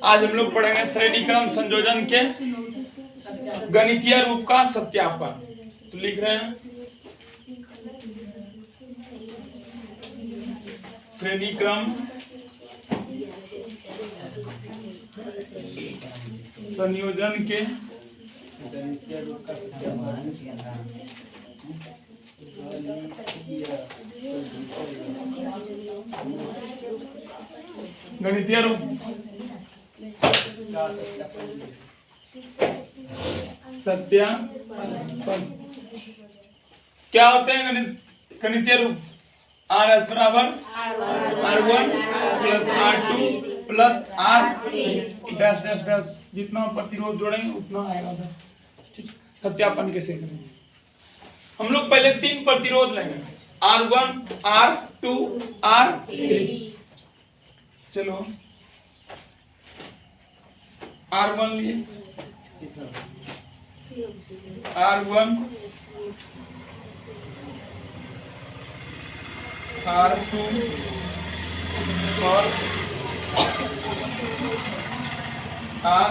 आज हम लोग पढ़ेंगे श्रेणी क्रम संयोजन के गणितीय रूप का सत्यापन। तो लिख रहे हैं श्रेणी क्रम संयोजन के गणितीय रूप सत्यापन क्या होते हैं? गणितीय रूप आर एस बराबर R1 plus R2 plus R dash dash dash, जितना प्रतिरोध जोड़ेंगे उतना आएगा। ठीक, सत्यापन कैसे करेंगे? हम लोग पहले 3 प्रतिरोध लेंगे, R1 R2 R3। चलो R1 लिए, R1 R2 और R।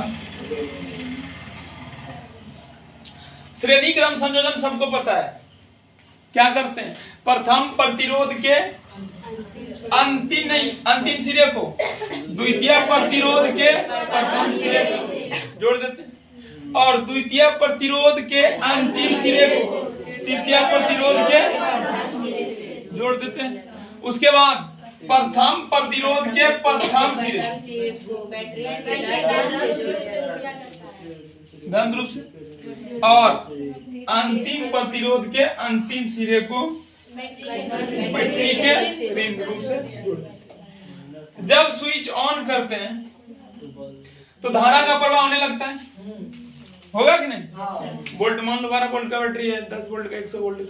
श्रेणी क्रम संयोजन सबको पता है। क्या करते हैं? प्रथम प्रतिरोध के अंतिम सिरे को द्वितीय प्रतिरोध के प्रथम सिरे से जोड़ देते हैं और द्वितीय प्रतिरोध के अंतिम सिरे को तृतीय प्रतिरोध के जोड़ देते हैं। उसके बाद प्रथम प्रतिरोध के प्रथम सिरे धन रूप से और अंतिम प्रतिरोध के अंतिम सिरे को बैटरी के रिंग रूप से जोड़ देते हैं। जब स्विच ऑन करते हैं तो धारा का प्रवाह होने लगता है, होगा कि नहीं? वोल्ट मान लो 12 वोल्ट का बैटरी है, 10 वोल्ट का 100 वोल्ट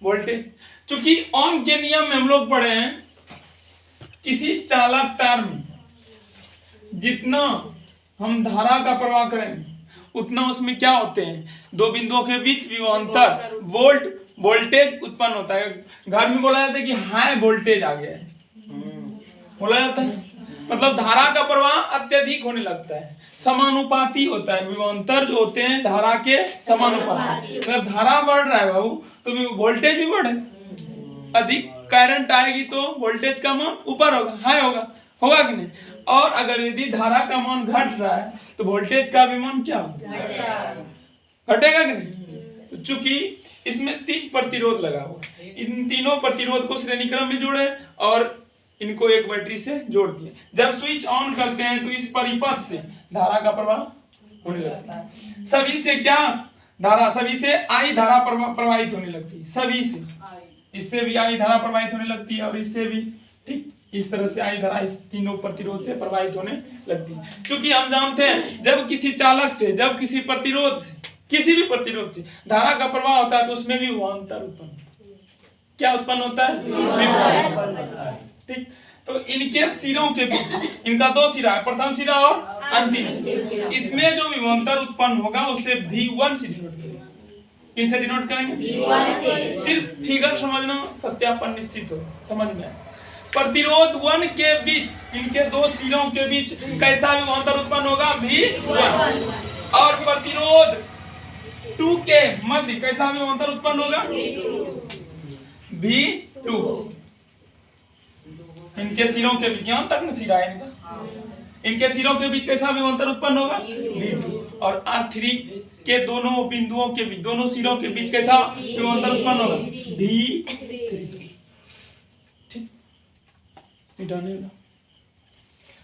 वोल्टेज। चूंकि ओम के नियम में हम लोग पढ़े हैं, किसी चालक तार में जितना हम धारा का प्रवाह करेंगे उतना उसमें क्या होते हैं, दो बिंदुओं के बीच विभवांतर वोल्टेज उत्पन्न होता है। घर में बोला जाता है कि हाई वोल्टेज आ गया है, बोला जाता है, मतलब धारा का प्रवाह अत्यधिक होने लगता है, समानुपाती होता है। विभवांतर जो होते हैं धारा के समानुपाती। अगर धारा बढ़ रहा है बाबू तो वोल्टेज भी बढ़े, अधिक करंट आएगी तो वोल्टेज का मान ऊपर होगा, हाई होगा कि नहीं? और अगर यदि धारा का मान घट रहा है तो वोल्टेज का भी मान क्या होगा, घटेगा कि नहीं? तो चूंकि इसमें 3 प्रतिरोध लगा हुआ, इन तीनों प्रतिरोध को श्रेणी क्रम में जोड़े और इनको एक बैटरी से जोड़ दिए। जब स्विच ऑन करते हैं तो इस परिपथ से धारा का प्रवाह होने लगता है। सभी से क्या धारा, सभी से आई धारा प्रवाहित होने लगती है, सभी से, इससे भी आई धारा प्रवाहित होने लगती है और इससे भी। ठीक, इस तरह से आई धारा इस तीनों प्रतिरोध से प्रवाहित होने लगती है। क्योंकि हम जानते हैं जब किसी चालक से, जब किसी प्रतिरोध से, किसी भी प्रतिरोध से धारा का प्रवाह होता है तो उसमें भी विभवांतर उत्पन्न, क्या उत्पन्न होता है? ठीक, तो इनके सिरों के बीच, इनका 2 सिरा है, प्रथम सिरा और अंतिम सिरा, इसमें जो विभवांतर उत्पन्न होगा उसे V1 से डिनोट करेंगे। किन से डिनोट करेंगे? V1 से। सिर्फ फिगर समझना, सत्यापन निश्चित हो, समझ में। प्रतिरोध 1 के बीच, इनके 2 सिरों के बीच कैसा विभवांतर उत्पन्न होगा? V1। और प्रतिरोध 2 के मध्य कैसा विभवांतर उत्पन्न होगा? V2। इनके सिरों के बीच, यहां तक न सिरा है इनका, इनके सिरों के बीच कैसा विभवांतर उत्पन्न होगा? V2। और R3 के दोनों बिंदुओं के बीच, दोनों सिरों के बीच कैसा विभवांतर उत्पन्न होगा? V3। ठीक,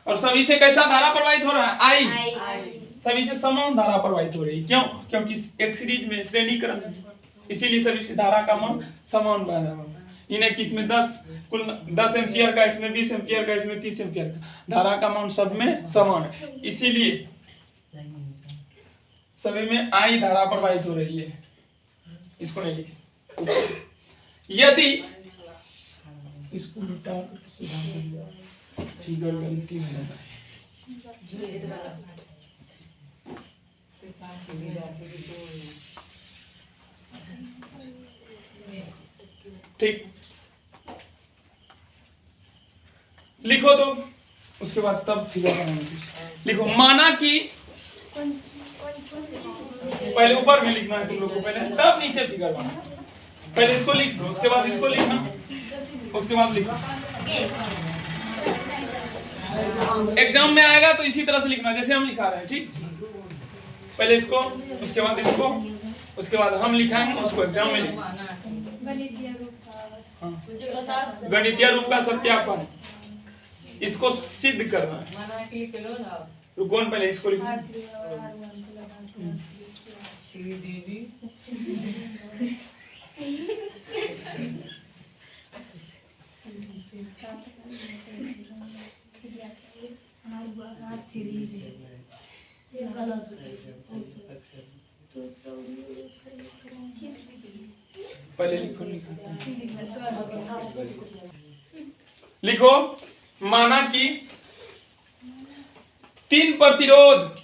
और सभी से कैसा धारा प्रवाहित हो रहा है? I। सभी से समान धारा प्रवाहित हो रही है। क्यों? क्योंकि एक सीरीज में श्रेणी क्रम, इसीलिए सभी से धारा का मान समान बना हुआ है। इन्हें किसमें 10 एम्पियर का, इसमें 20 एम्पियर का, इसमें 30 एम्पियर का, धारा का मान सब में समान है, इसीलिए सभी में आई धारा प्रवाहित हो रही है। इसको नहीं लिखे, यदि इसको मिटा कर सुधार फिगर गलती हो जाता है। ठीक, लिखो तो उसके बाद तब फिगर बनाना। लिखो माना कि, पहले ऊपर में लिखना है तुम लोग को पहले, तब नीचे फिगर बनाना। पहले इसको लिख दो, उसके बाद इसको लिखना, उसके बाद लिखो। एग्जाम में आएगा तो इसी तरह से लिखना जैसे हम लिखा रहे हैं, ठीक। पहले इसको, उसके बाद इसको, उसके बाद हम लिखाएंगे उसको एग्जाम में लिखना। गणितीय रूप का सत्यापन, इसको सिद्ध करना है। रुको पहले इसको लिखो। पहले लिखो, लिखो माना कि 3 प्रतिरोध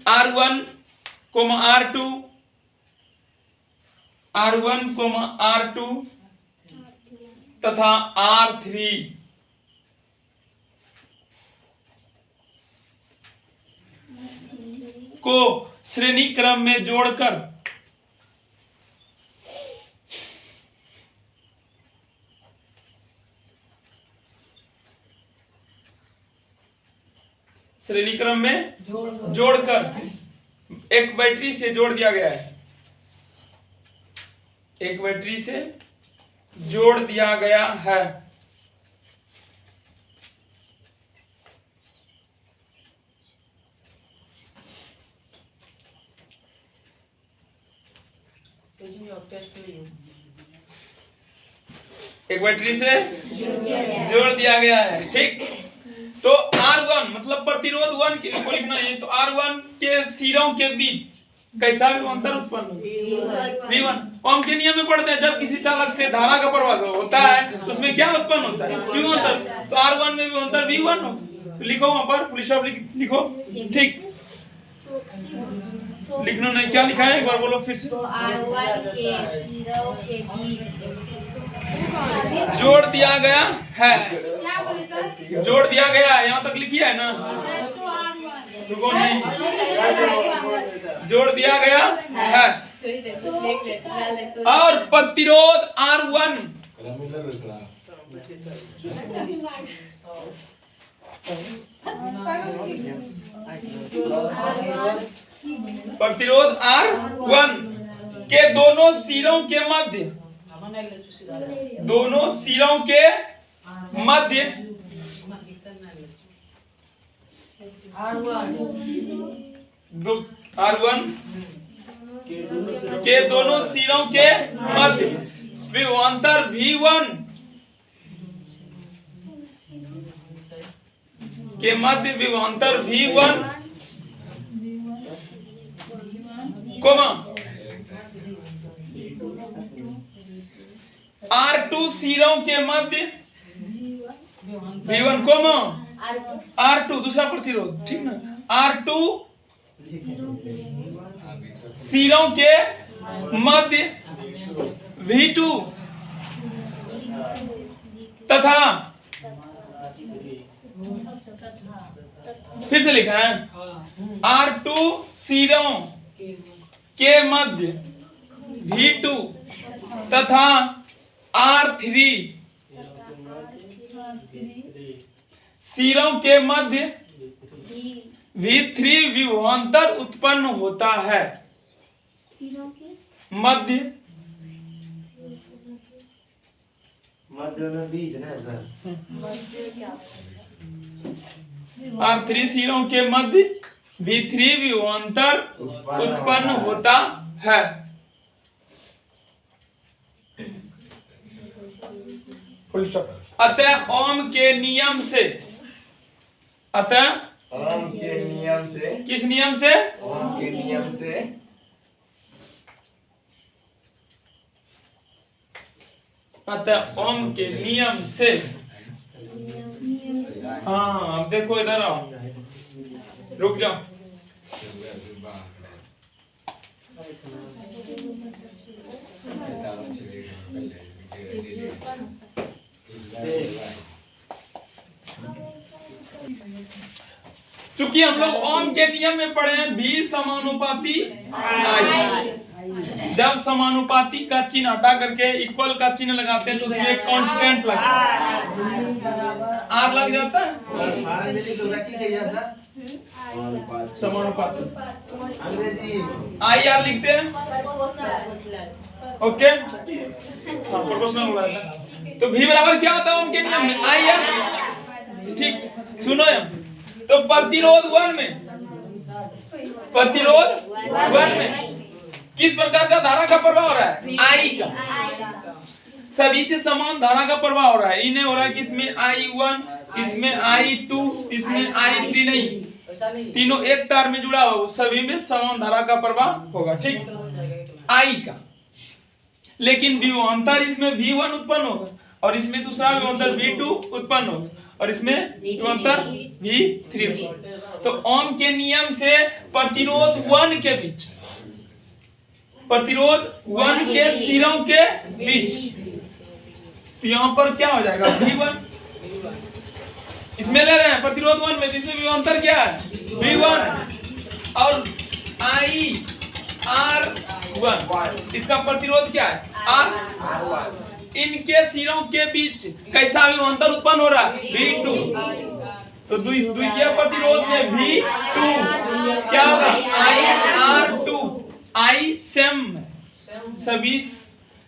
R1, R2, R1, R2 तथा R3 को श्रेणी क्रम में जोड़कर श्रेणी क्रम में जोड़कर एक बैटरी से जोड़ दिया गया है, एक बैटरी से जोड़ दिया गया है। एक बैटरी से जोड़ दिया गया है, ठीक। तो R1 मतलब प्रतिरोध 1 के को लिखना है। तो R1 के सिरों के बीच कैसा विभवांतर उत्पन्न V1। ओम के नियम में पढ़ते हैं, जब किसी चालक से धारा का प्रवाह होता है तो उसमें क्या उत्पन्न होता है, विभवांतर। तो R1 में विभवांतर V1 हो। तो लिखो वहां पर फुल स्टॉप लिखो, ठीक। लिखना नहीं, क्या लिखा है एक बार बोलो फिर से। तो R1 के सिरों के बीच जोड़ दिया गया है। क्या बोले सर? जोड़ दिया गया है, यहाँ तक लिखिए है ना। तो R1 रुको नहीं, जोड़ दिया गया है। और प्रतिरोध R1 प्रतिरोध R1 के दोनों सिरों के मध्य, दोनों सिरों के मध्य R1 के दोनों सिरों के मध्य विभवांतर V1 के मध्य विभवांतर V1 R2 सिरों के मध्य V1 R2 दूसरा प्रतिरोध, ठीक ना। R2 सिरों के मध्य V2 तथा, फिर से लिखा है, R2 सिरों के मध्य V2 तथा R3 सिरों के मध्य V3 विभवांतर उत्पन्न होता है। मध्य में बीच ना सर। R3 सिरों के मध्य V3 विभवांतर उत्पन्न होता है। अतः ओम के नियम से, अतः ओम के नियम से, किस नियम से, ओम के नियम से, अतः ओम के नियम से, हाँ अब देखो इधर आओ, रुक जाओ। चूंकि हम लोग ओम के नियम में पढ़े हैं भी समानुपाती आई, जब समानुपाती का चिन्ह हटा करके इक्वल का चिन्ह लगाते हैं तो उसमें एक कांस्टेंट लगता है, आर लग जाता है। समानुपाती आई आर लिखते हैं, ओके, प्रोपोर्शनल हो रहा है। तो भी बराबर क्या होता है ओम के नियम में, आई आर। ठीक, सुनो तो प्रतिरोध 1 में, प्रतिरोध 1 में किस प्रकार का धारा का प्रवाह हो रहा है, आई का। सभी से समान धारा का प्रवाह हो रहा है, इन्हें हो रहा है कि इसमें I1, इसमें I2, इसमें I3 नहीं, तीनों एक तार में जुड़ा हुआ, सभी में समान धारा का प्रवाह होगा। ठीक, आई का। लेकिन विभवांतर इसमें V1 उत्पन्न होगा और इसमें दूसरा विभवांतर V2 उत्पन्न होगा और इसमें विभवांतर V3। तो ओम के नियम से प्रतिरोध 1 के बीच, प्रतिरोध 1 के सिरों के बीच, तो यहां पर क्या हो जाएगा V1, इसमें ले रहे हैं प्रतिरोध 1 में, जिसमें विभवांतर क्या है V1 और IR1, इसका प्रतिरोध क्या है R। इनके सिरों के बीच कैसा विभवांतर उत्पन्न हो रहा है V2। तो द्वितीय प्रतिरोध में V2 क्या होगा IR2, I सेम, सभी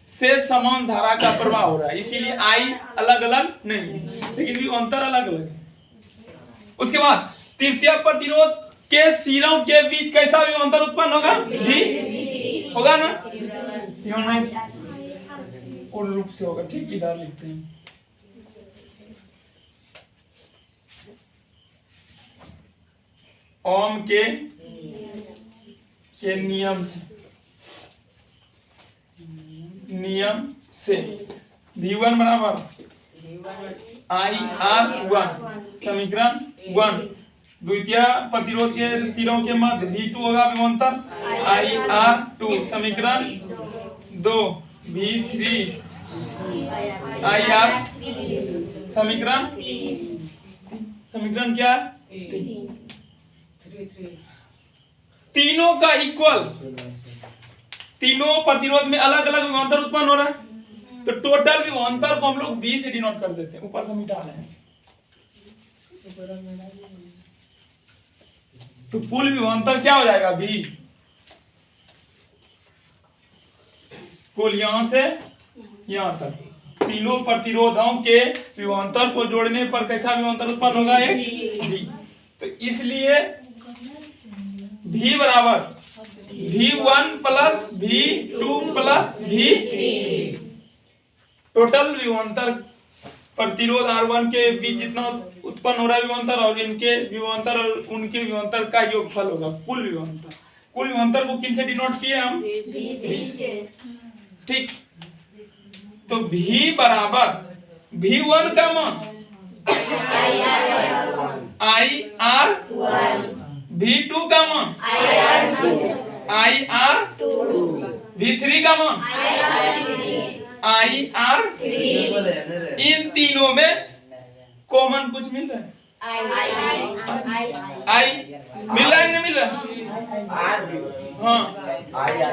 से समान धारा का प्रवाह हो रहा है, इसीलिए I अलग अलग नहीं, लेकिन विभवांतर अलग अलग है। उसके बाद तृतीय प्रतिरोध के सिरों के बीच कैसा विभवांतर उत्पन्न होगा V होगा ना, पूर्ण रूप से होगा। ठीक, इधर लिखते हैं ओम के नियम से V1 बराबर IR1, समीकरण 1। द्वितीय प्रतिरोध के सिरों के मध्य V2 होगा विभवांतर IR2, समीकरण 2। V3 IR, समीकरण क्या, तीनों का इक्वल, तीनों प्रतिरोध में अलग अलग विभवांतर उत्पन्न हो रहा है, तो टोटल विभवांतर को हम लोग V से डिनोट कर देते हैं, ऊपर का मिटा रहे हैं। तो कुल विभवांतर क्या हो जाएगा V, कुल यहां से यहां तक तीनों प्रतिरोधों के विभवांतर को जोड़ने पर कैसा विभवांतर उत्पन्न होगा, एक V। तो इसलिए V बराबर V1 plus V2 plus V3, total विभवांतर प्रतिरोध R1 के बीच जितना उत्पन्न हो रहा है विभवांतर और इनके विभवांतर और उनके विभवांतर का योगफल होगा कुल विभवांतर। कुल विभवांतर को किन से डिनोट किए हम, ठीक। तो V बराबर V1 का मान IR1, V2 का मान IR2, V3 का मान IR3। इन तीनों में कॉमन कुछ मिल रहा है, आई मिल रहा है, नहीं मिल रहा। हाँ,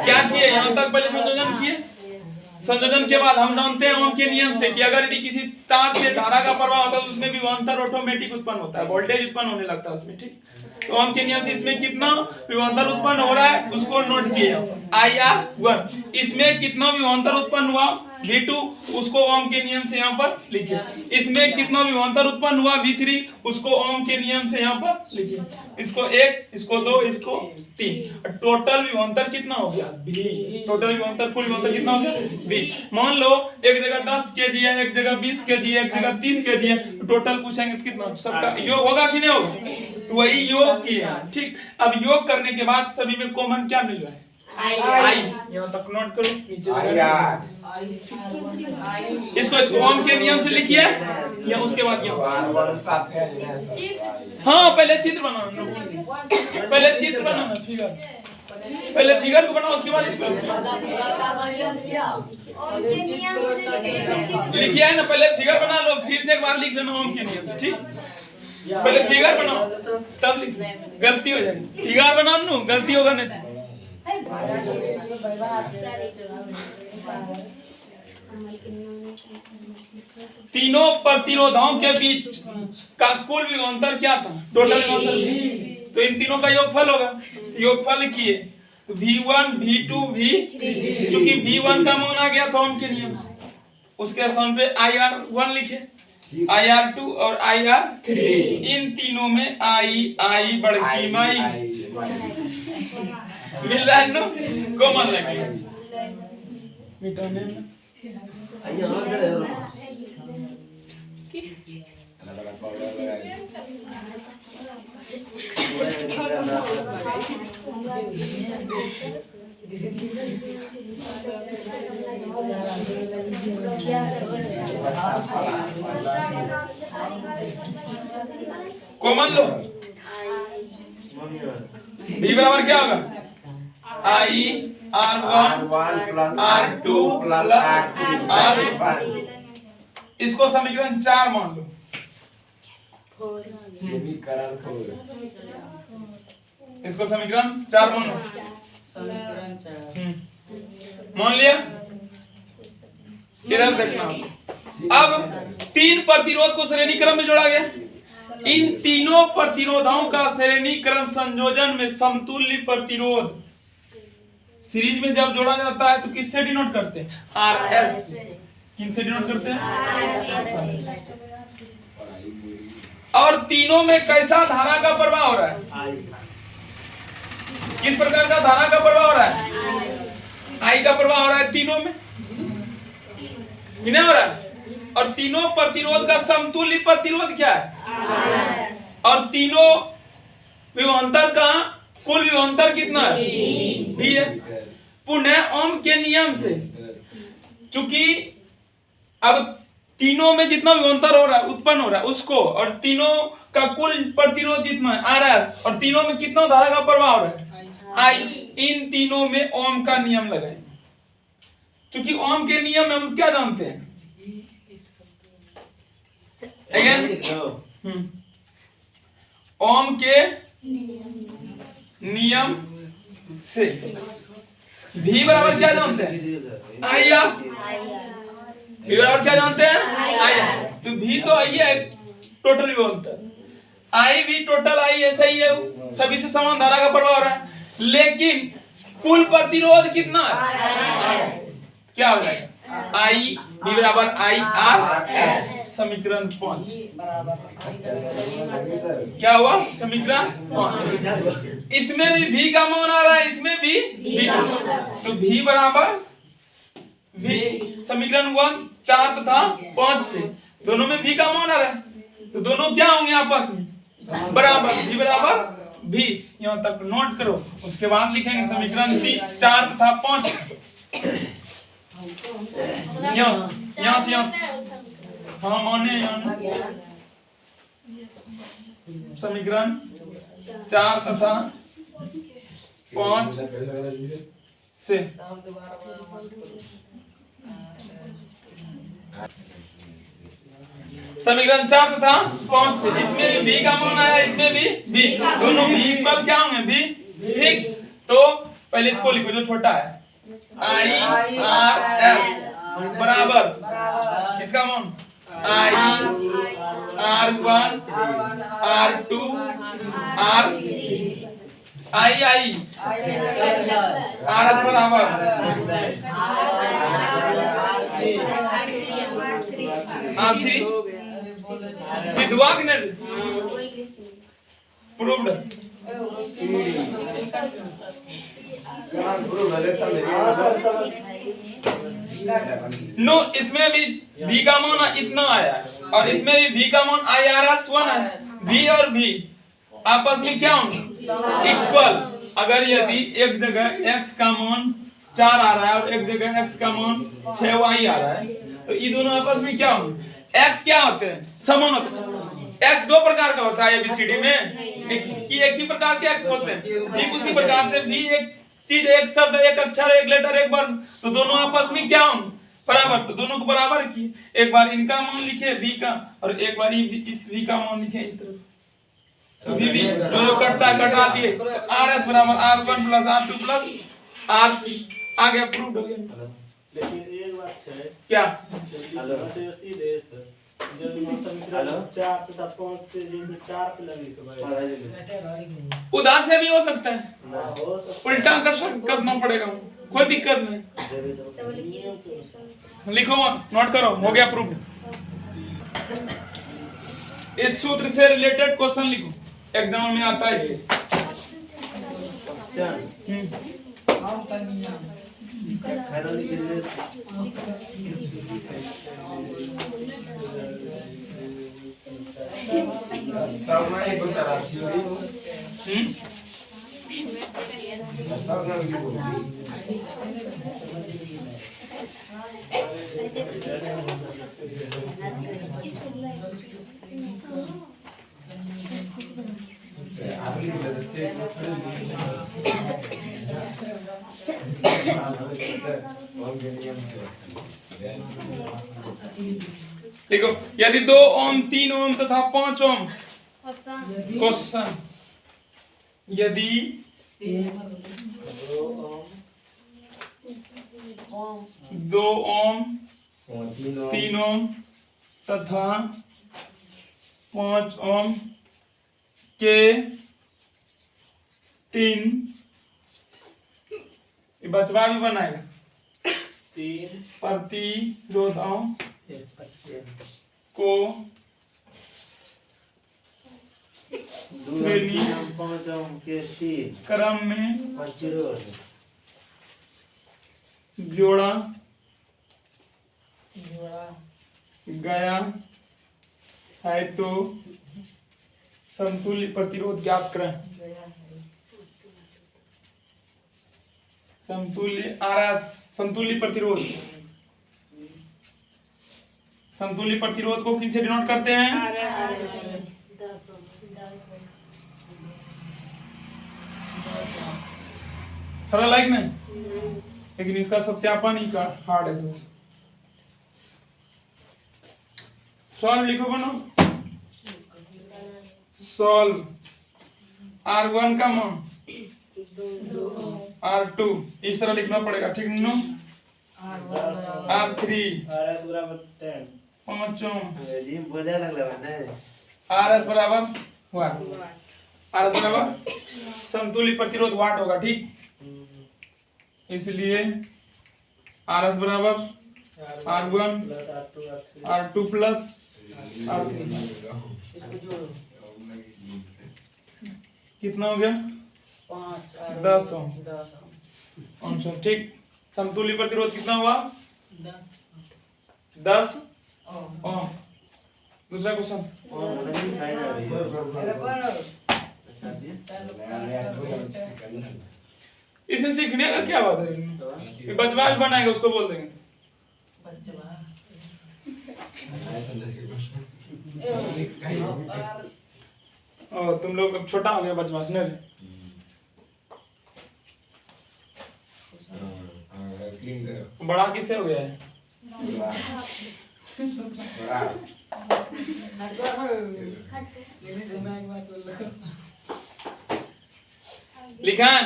क्या किए यहाँ तक, पहले संयोजन किए, संयोजन के बाद हम जानते हैं ओम के नियम से कि अगर यदि किसी तार से धारा का प्रवाह होता है तो उसमें विभवांतर ऑटोमेटिक उत्पन्न होता है, वोल्टेज उत्पन्न होने लगता है उसमें। ठीक, तो ओम के नियम से इसमें कितना विभवांतर उत्पन्न हो रहा है उसको नोट किए IR1, इसमें कितना विभवांतर उत्पन्न हुआ V2 उसको ओम के नियम से यहाँ पर लिखिए, इसमें कितना विभवांतर उत्पन्न हुआ V3 उसको ओम के नियम से यहाँ पर लिखिए, इसको 1, इसको 2, इसको 3, टोटल विभवांतर कितना हो गया V। टोटल विभवांतर, कुल विभवांतर कितना हो गया V। मान लो एक जगह 10 kg है, एक जगह 20 kg है, एक जगह 30 kg है, तो टोटल पूछेंगे तो कितना, सबका योग होगा कि नहीं होगा, तो वही योग किया। ठीक, अब योग करने के बाद सभी में कॉमन क्या मिल रहा है आई, यहाँ तक नोट करो, नीचे इसको ओम के नियम से लिखिए या उसके बाद हाँ पहले चित्र बनाना, पहले चित्र बनाना फिगर। पहले फिगर को बनाओ उसके बाद इसको लिखिए है ना, पहले फिगर बना लो फिर से एक बार लिख लेना ओम के नियम से, ठीक। पहले फिगर बनाओ तब गलती हो जाएगी, फिगर बनाओ नो गलती होगा नहीं। तीनों प्रतिरोधों के बीच का कुल विभवांतर क्या था? टोटल विभवांतर V। तो इन तीनों का योगफल होगा, योगफल किए तो V1 V2 V3, क्योंकि V1 का मान आ गया था ओम के नियम से, उसके स्थान पे IR1 लिखे, IR2 और IR3। इन तीनों में I बड़की माई मिल रहा है ना, कॉमन लगेगा मिटाने में। कॉमन लो, V बराबर क्या होगा? R1 R2 R। इसको समीकरण 4 मान लो। इसको समीकरण 4 मान लो। मान लिया, इधर देखना। अब 3 प्रतिरोध को श्रेणी क्रम में जोड़ा गया। इन तीनों प्रतिरोधों का श्रेणी क्रम संयोजन में समतुल्य प्रतिरोध सीरीज में जब जोड़ा जाता है तो किससे डिनोट करते हैं? RS। किनसे डिनोट करते हैं? और तीनों में कैसा धारा का प्रवाह हो रहा है? किस प्रकार का धारा का प्रवाह हो रहा है? I का प्रवाह हो रहा है तीनों में, कितना हो रहा है? और तीनों प्रतिरोध का समतुल्य प्रतिरोध क्या है? और तीनों विभवांतर का कुल विभवांतर कितना है? V है। पुनः ओम के नियम से चूंकि अब तीनों में जितना विभवांतर हो रहा है उत्पन्न हो रहा है उसको, और तीनों का कुल प्रतिरोध जितना है RS, और तीनों में कितना धारा का प्रवाह हो रहा है? I। इन तीनों में ओम का नियम लगाएंगे, क्योंकि ओम के नियम में हम क्या जानते हैं? अगेन ओम के नियम से V बराबर क्या जानते हैं? IR। V बराबर क्या जानते हैं? IR। तो V तो I है टोटल विभवांतर, IV टोटल I ऐसा ही है, सभी से समान धारा का प्रवाह हो रहा है, लेकिन कुल प्रतिरोध कितना है? क्या हो जाएगा? I V बराबर IRS। समीकरण 5 क्या हुआ? समीकरण 5। इसमें भी V का मान आ रहा है, इसमें भी V का मान, तो V बराबर V। समीकरण 1 4 तथा 5 से दोनों में V का मान आ रहा है, तो दोनों क्या होंगे आपस में? बराबर। V बराबर V। यहाँ तक नोट करो, उसके बाद लिखेंगे समीकरण 4 तथा 5। यहाँ से हाँ माने समीकरण 4 तथा 5 से समीकरण 4 तथा 5 से इसमें भी V का मान आया, इसमें भी V, दोनों भी इक्वल क्या होंगे? V। ठीक, तो पहले इसको लिखो जो छोटा है, IRS बराबर इसका मान IR1 R2 R। RS बराबर R3। विधवा ने प्रूव्ड। नो इसमें भी V का मान इतना आया, और इसमें भी V का मान IRS1 है। V और V आपस में क्या होंगे? इक्वल। अगर यदि एक जगह x का मान 4 आ रहा है और एक जगह x का मान 6y आ रहा है, तो ये दोनों आपस में क्या होंगे? x क्या होते हैं? समान होते हैं। x दो प्रकार का होता है ABCD में, एक ही प्रकार के x होते हैं, ठीक उसी प्रकार से V एक चीज, एक शब्द, एक अक्षर, एक लेटर, एक वर्ड, तो दोनों आपस में क्या होंगे? बराबर। तो दोनों को बराबर किए। एक बार इनका मान लिखे v का, और एक बार इस v का मान लिखे इस तरफ। तो v जो कटता है कटा दिए। तो rs बराबर r1 plus r2 plus r3 आ गया, प्रूव हो गया। लेकिन एक बात है क्या? हेलो सीधे सर जब समीकरण 4 तथा 5 से जिन 4 पे लगे तो भाई उदार से भी हो सकता है, हो सकता उल्टा करना पड़ेगा, कोई दिक्कत नहीं। लिखो, नोट करो, हो गया प्रूफ। इस सूत्र से रिलेटेड क्वेश्चन लिखो, एग्जाम में आता है इसे। देखो, यदि 2 ओम 3 ओम तथा 5 ओम क्वेश्चन, यदि 2 ओम 3 ओम तथा 5 ओम के 3 बचवा भी बनाएगा 3 प्रतिरोधों को श्रेणी क्रम में जोड़ा गया है तो समतुल्य प्रतिरोध ज्ञात करें। समतुल्य आरएस, समतुल्य प्रतिरोध, समतुल्य प्रतिरोध को किनसे डिनोट करते हैं? सरल है कि नहीं? लेकिन इसका सत्यापन ही का हार्ड है। सॉल्व लिखो, बनो सॉल्व। R1 का मान R2 इस तरह लिखना पड़ेगा, ठीक नो? R3 RS बराबर 10 5 ओम जी बोले लगला बने RS बराबर वाट, RS बराबर समतुल्य प्रतिरोध वाट होगा, ठीक? इसलिए RS बराबर R1 R2 प्लस R3। कितना हो गया? 10 ओम। ठीक। समतुल्य प्रतिरोध कितना हुआ? 10 ओम। दूसरा क्वेश्चन, इसमें सीखने का क्या बात है? ये बचवाल बनाएगा, उसको बोल देंगे। ओ, तुम लोग अब छोटा हो गया बचवास ने। बड़ा किससे हो गया है? लिखा है?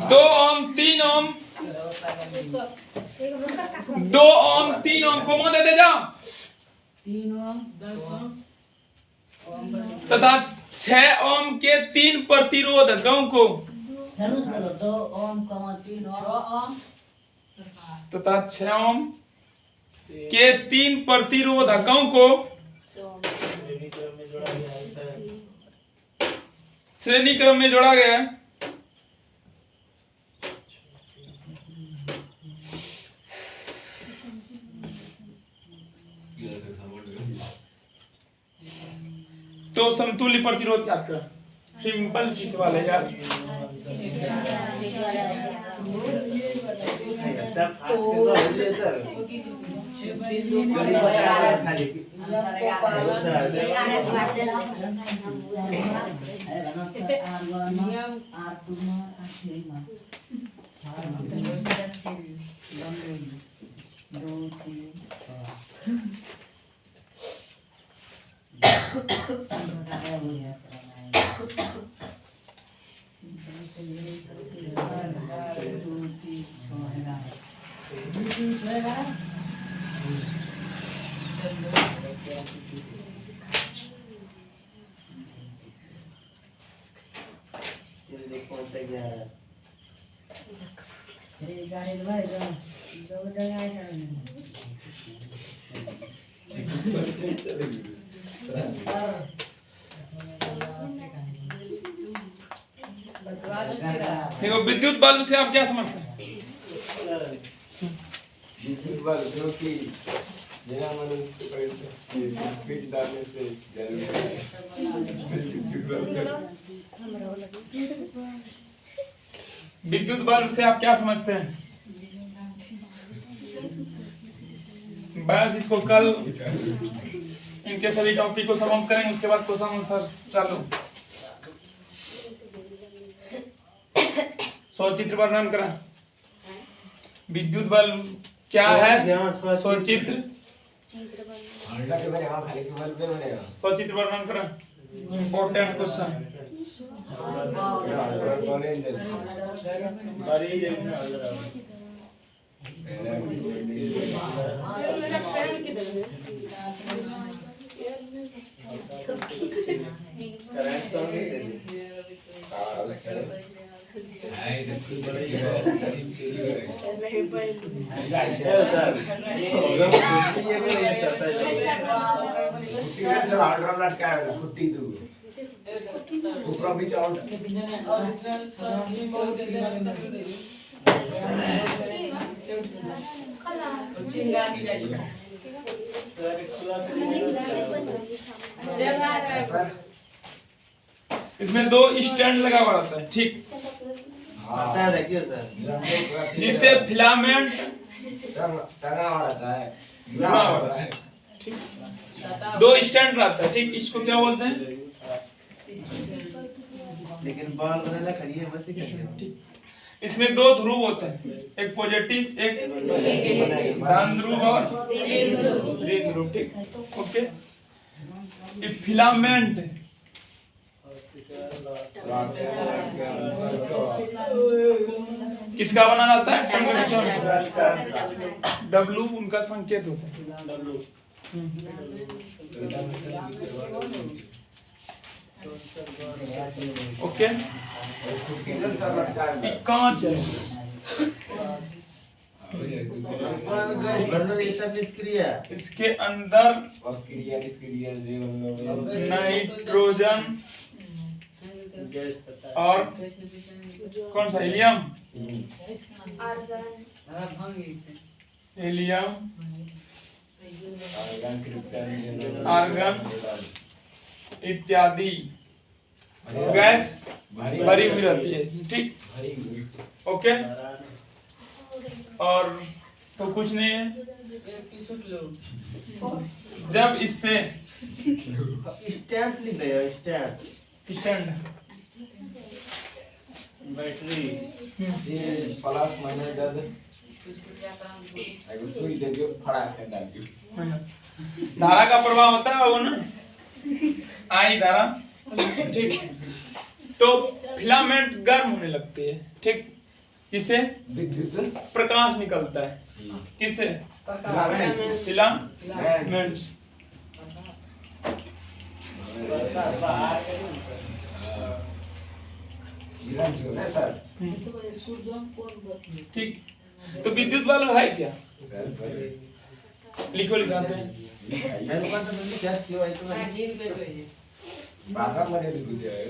दो ओम 3 ओम 2 ओम 3 ओम को मान दे जाओ 3 ओम 10 ओम तथा 6 ओम के 3 प्रतिरोधकों को 2 ओम 3 ओम तथा 6 ओम के 3 प्रतिरोधकों को श्रेणी क्रम में जोड़ा गया है। तो समतुल्य प्रतिरोध याद कर, सिंपल सी सवाल है यार। खाली देखो विद्युत बल्ब से आप क्या समझते हैं? विद्युत बल्ब जो कि बिना मनुष्य को स्विच डालने से जल विद्युत बल्ब से आप क्या समझते हैं? बस इसको कल इनके सभी टॉपिक को समाप्त करेंगे, उसके बाद क्वेश्चन आंसर चालू। सचित्र वर्णन करा। विद्युत बल्ब क्या है? सचित्र के बनेगा खाली के बल्ब पे बनेगा। सचित्र वर्णन करा। Important question. इसमें दो स्टैंड लगा हुआ रहता है, ठीक, जिससे फिलामेंट टंगा हुआ रहता है, जुड़ा हुआ रहता है, ठीक। दो स्टैंड रहता है, ठीक। इसको क्या बोलते हैं? लेकिन बॉल बनाना करिए बस ही ठीक। इसमें दो ध्रुव होते हैं, एक पॉजिटिव, एक धन ध्रुव और ऋण ध्रुव, ठीक। ओके। ये फिलामेंट किसका बना रहता है? डब्लू उनका संकेत होता है। ओके। कांच है, इसके अंदर नाइट्रोजन और कौन सा हीलियम, हीलियम, आर्गन इत्यादि गैस भरी हुई रहती है, ठीक। ओके। और तो कुछ नहीं है। जब इससे स्टैंड लिख गया, स्टैंड बैटरी प्लस माइनस दर्द अगर सुई दे के फड़ा के डाल दियो। धारा का प्रवाह होता है वो ना, आई धारा, ठीक। तो फिलामेंट गर्म होने लगती है, ठीक, जिससे विद्युत प्रकाश निकलता है। किससे? फिलामेंट। ठीक। तो विद्युत बल्ब है क्या? लिखो, लिखाते हैं। क्या क्यों है तो बागा मरे लिख दिया है,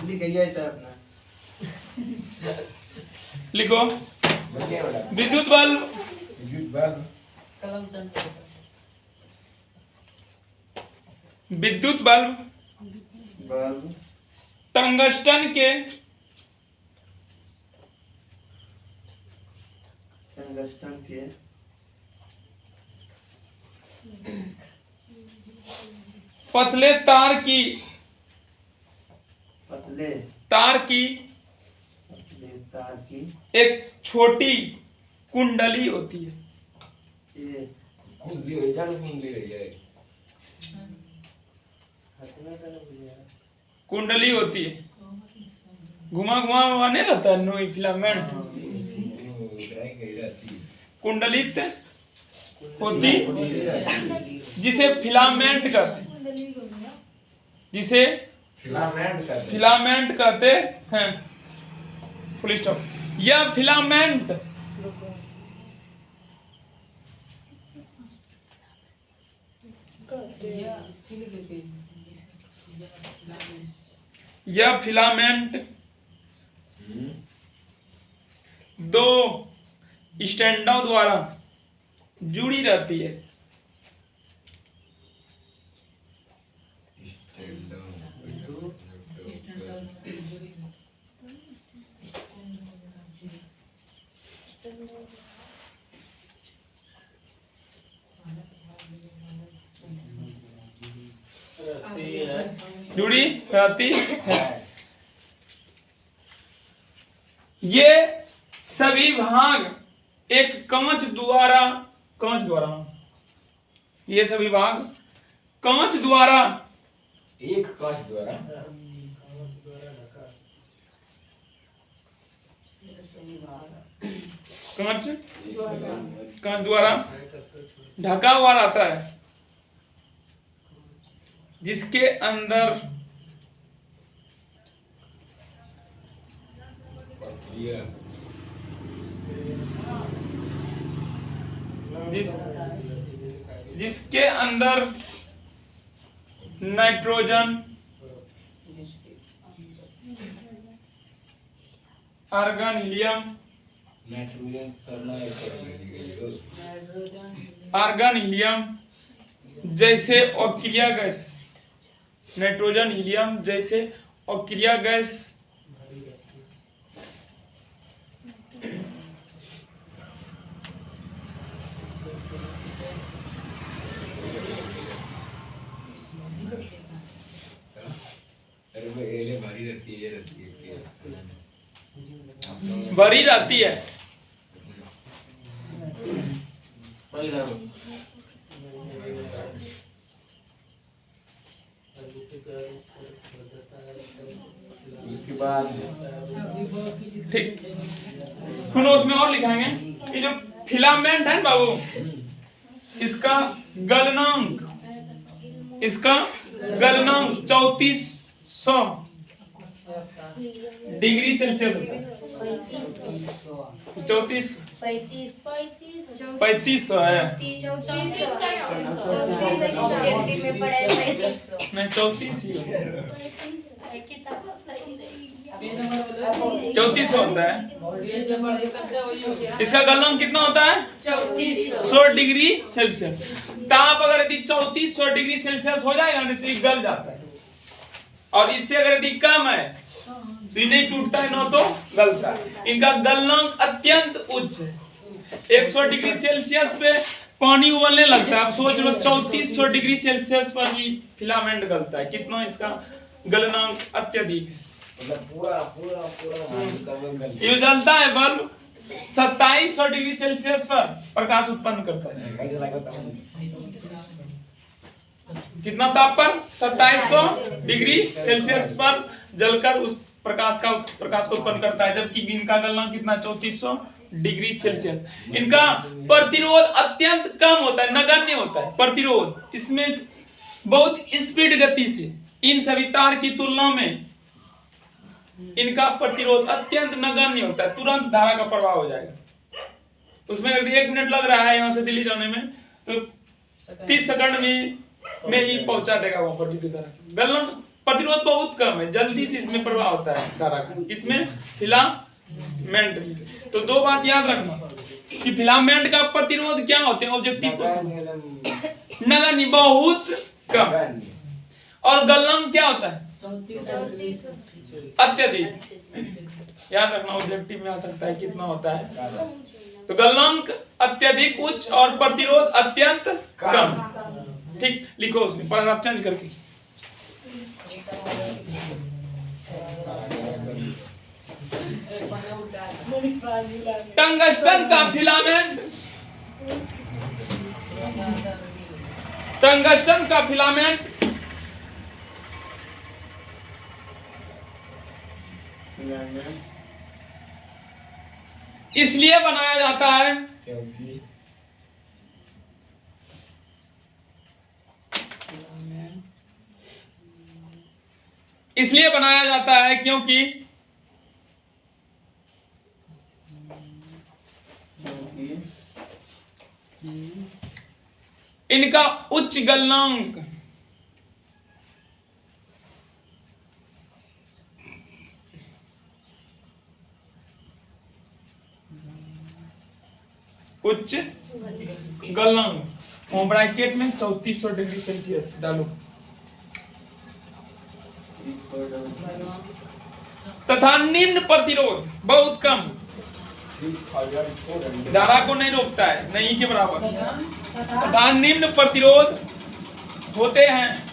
लिख गया है सर अपना। लिखो विद्युत बल्ब, विद्युत बल्ब टंगस्टन के पतले तार की पतले तार की तार की एक छोटी कुंडली होती है। ये कुंडली हो जाए कुंडली हो जाए कुंडली होती है, घुमा घुमा हुआ नहीं रहता है, नोई फिलामेंट। कुंडलित होती जिसे फिलामेंट कहते हैं, जिसे फिलामेंट कहते हैं। Full stop. यह फिलामेंट यह फिलामेंट दो स्टैंडों द्वारा जुड़ी रहती है। जुड़ी रहती है। ये सभी भाग एक कांच द्वारा ये सभी भाग कांच द्वारा एक कांच द्वारा कांच द्वारा ढका हुआ रहता है, जिसके अंदर प्रक्रिया जिसके अंदर nitrogen, argon, helium, nitrogen argon, helium जैसे अक्रिया गैस, नाइट्रोजन, हीलियम जैसे अक्रिया गैस भारी रहती है, भरी रहती है। उसके बाद ठीक, सुनो उसमें और लिखाएंगे। ये जो फिलामेंट है बाबू, इसका गलनांक 3400 डिग्री सेल्सियस होता है। 3500 है, नहीं 34 ही होता है, 3400 होता है। इसका गलनांक कितना होता है? 100 डिग्री सेल्सियस। ताप अगर यदि 3400 डिग्री सेल्सियस हो जाएगा ना तो ये गल जाता है, और इससे अगर यदि कम है तो नहीं टूटता है, ना तो गलता है। इनका गलनांक अत्यंत उच्च है। 100 डिग्री सेल्सियस पे पानी उबलने लगता है। आप सोच लो 3400 डिग्री सेल्सियस पर भी फिलामेंट गलता है। कितना इसका गलनांक अत्यधिक है। ये जलता है बल्ब 2700 डिग्री सेल्सियस पर प्रकाश उत्पन्न करता है। कितना ताप पर? 2700 डिग्री सेल्सियस पर जलकर उस प्रकाश को उत्पन्न करता है, जबकि इनका गलनांक कितना? 3400 डिग्री सेल्सियस। इनका प्रतिरोध अत्यंत कम होता है, नगण्य होता है प्रतिरोध। इसमें बहुत स्पीड गति से इन सभी तार की तुलना में इनका प्रतिरोध अत्यंत नगण्य होता है, तुरंत धारा का प्रवाह हो जाएगा। उसमें अगर 1 मिनट लग रहा है यहाँ से दिल्ली जाने में तो 30 सेकंड में ही पहुंचा देगा वहां पर विद्युत धारा। गलनांक प्रतिरोध बहुत कम है, जल्दी से इसमें प्रवाह होता है धारा का, इसमें फिलामेंट में। तो दो बात याद रखना कि फिलामेंट का प्रतिरोध क्या होते हैं, ऑब्जेक्टिव क्वेश्चन, नगण्य बहुत कम, और गलनांक क्या होता है? अत्यधिक। याद रखना, ऑब्जेक्टिव में आ सकता है कितना होता है? तो गलनांक अत्यधिक उच्च और प्रतिरोध अत्यंत कम। ठीक, लिखो उसमें पैराग्राफ चेंज करके। टंगस्टन का फिलामेंट, टंगस्टन का फिलामेंट इसलिए बनाया जाता है क्योंकि इसलिए बनाया जाता है क्योंकि इनका उच्च गलनांक उच्च गलनांक और ब्रैकेट में 3400 डिग्री सेल्सियस डालो तथा निम्न प्रतिरोध बहुत कम, 3400 धारा को नहीं रोकता है, नहीं के बराबर, तथा निम्न प्रतिरोध होते हैं।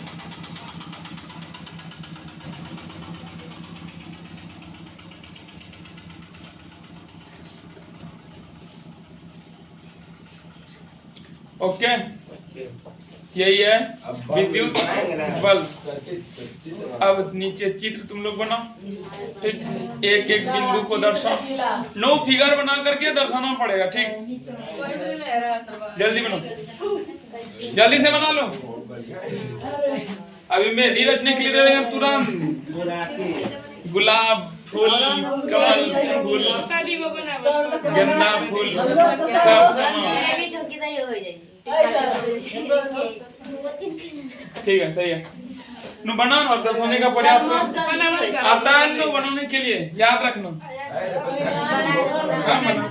ओके, यही है विद्युत बल्ब। अब नीचे चित्र तुम लोग बनाओ, एक एक बिंदु को दर्शाओ। 9 फिगर बना करके दर्शाना पड़ेगा। ठीक, जल्दी बनाओ, जल्दी से बना लो। अभी मेहंदी रचने के लिए दे देंगे तुरंत। गुलाब फूल, कमल फूल, गेंदा फूल, सब ठीक है, सही है। नु बनाओ और दर्शाने का प्रयास करो। आता है नु बनाने के लिए, याद रखना। हाँ, बना।